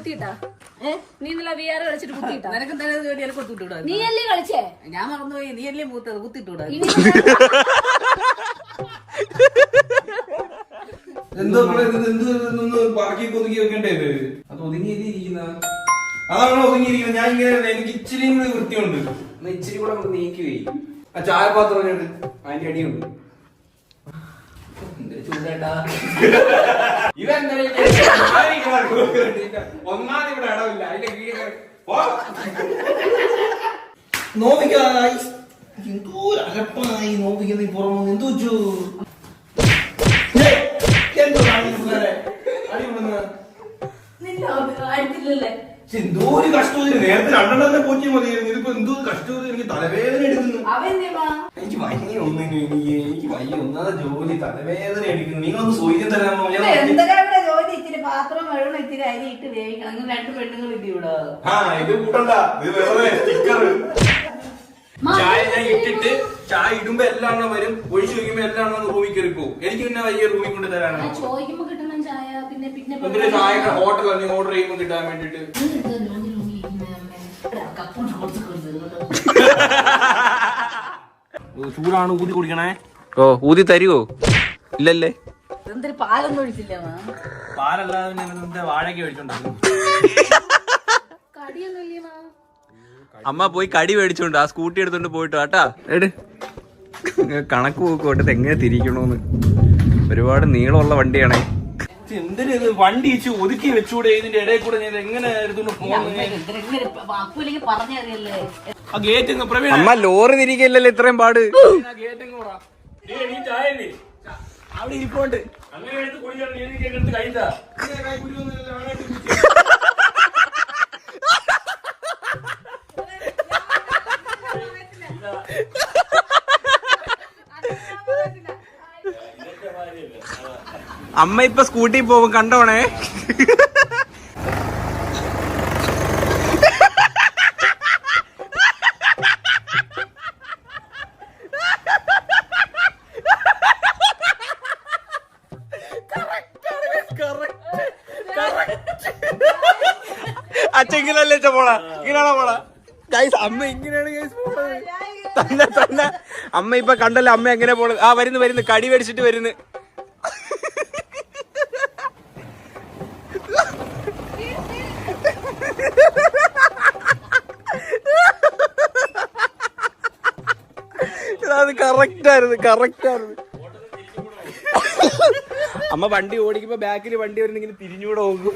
കുത്തിയിട്ടാ നീ ഇന്നലെ VR കളിച്ചിട്ട് കുത്തിയിട്ടാ നിനക്ക് എന്തായാലും കുത്തിട്ടൂടാ. നീ അല്ലേ കളിച്ചേ? ഞാൻ മറന്നുപോയി. നീ അല്ലേ മൂത്തത്, കുത്തിട്ടൂടാ. എന്തോ പറക്കി കൊതുക്കി വെക്കണ്ടേ? അത് ഒതുങ്ങിയിരിക്കുന്ന അതാണോ ഒതുങ്ങിയിരിക്കുന്നത്? ഞാൻ ഇങ്ങനെ എനിക്ക് ഇച്ചിരി വൃത്തിയുണ്ട്. ഇച്ചിരി കൂടെ നീക്കി ആ ചായപാത്രം അതിന്റെ അടിയുണ്ട്. ചൂടേട്ടാ ഒന്നാമത് ഇവിടെ ഇടവില്ല. അതിന്റെ കീഴ് നോവിക്കായി എന്തോ അകപ്പായി നോവിക്കുന്ന പുറമെ എന്തോ വെച്ചു എന്തോ ഒരു കഷ്ടം. നേരത്തെ രണ്ടെണ്ണം പോറ്റി മതിയായിരുന്നു. ഇതിപ്പോ എന്തോ കഷ്ടം. എനിക്ക് തലവേദന എടുക്കുന്നു. എനിക്ക് വയ്യ ഒന്നിനും. എനിക്ക് വയ്യ ഒന്നാമത് ജോലി തലവേദന എടുക്കുന്നു. നിങ്ങളൊന്ന് സൂചിക്കാൻ തരാമോ? ജോലി ഇത്തിരി പാത്രം വെള്ളം ഇത്തിരി അരി ഇട്ട് വേവിക്കണം. അങ്ങനെ 2 പെണ്ണുങ്ങൾ ഇട്ട് ഇവിടെ. ഇത് കൂട്ടണ്ട. ഇത് വേറെ സ്റ്റിക്കർ. ചായ ഞാൻ ഇട്ടിട്ട് ചായ ഇടുമ്പോ എല്ലാം വരും. ഒഴിച്ചു വയ്ക്കുമ്പോ എല്ലാം റൂമിൽ കയറി പോകും. എനിക്ക് പിന്നെ വലിയ റൂമിൽ കൊണ്ട് തരാനാണ്. ചോദിക്കുമ്പോ കിട്ടണം ചായ. പിന്നെ ചായ ഹോട്ടലിൽ ഓർഡർ ചെയ്യുമ്പോ കിട്ടാൻ വേണ്ടിട്ട് ചൂടാണ്. ഊതി കുടിക്കണേ. ഓ ഊതി തരുവോ? ഇല്ലല്ലേ. എന്തൊരു പാലൊന്നും ഒഴിച്ചില്ല. പാലല്ലാതെ വാഴയ്ക്ക് മേടിച്ചോണ്ടാകും. അമ്മ പോയി കടി മേടിച്ചോണ്ട് ആ സ്കൂട്ടി എടുത്തോണ്ട് പോയിട്ട് കേട്ടാ. കണക്ക് പോക്കോട്ടെ എങ്ങനെ തിരിക്കണോന്ന്. ഒരുപാട് നീളമുള്ള വണ്ടിയാണേ. എന്തിനു ഇത് വണ്ടി ഇച്ച് ഒതുക്കി വെച്ചൂടെ? ഇതിന്റെ ഇടയിൽ കൂടെ ഞാൻ എങ്ങനെ എടുത്തോണ്ട് പോകുന്നത്? അമ്മ ലോറി തിരികെയല്ലല്ലോ ഇത്രയും പാട്. അവിടെ ഇരിപ്പോണ്ട് അങ്ങനെ എടുത്ത് കുടിക്കാൻ കഴിയുന്ന അമ്മ ഇപ്പൊ സ്കൂട്ടി പോകും കണ്ടോണേ. അച്ഛങ്കിലല്ലേ പോണ ഇങ്ങനെയാണോ പോണ? അമ്മ ഇങ്ങനെയാണ് തന്നെ തന്നെ. അമ്മ ഇപ്പൊ കണ്ടല്ലോ അമ്മ എങ്ങനെ പോണത്. ആ വരുന്നു കടി മേടിച്ചിട്ട് വരുന്നു. അത് കറക്റ്റായിരുന്നു. അമ്മ വണ്ടി ഓടിക്കുമ്പോ ബാക്കിൽ വണ്ടി വരുന്ന ഇങ്ങനെ തിരിഞ്ഞൂടെ പോകും.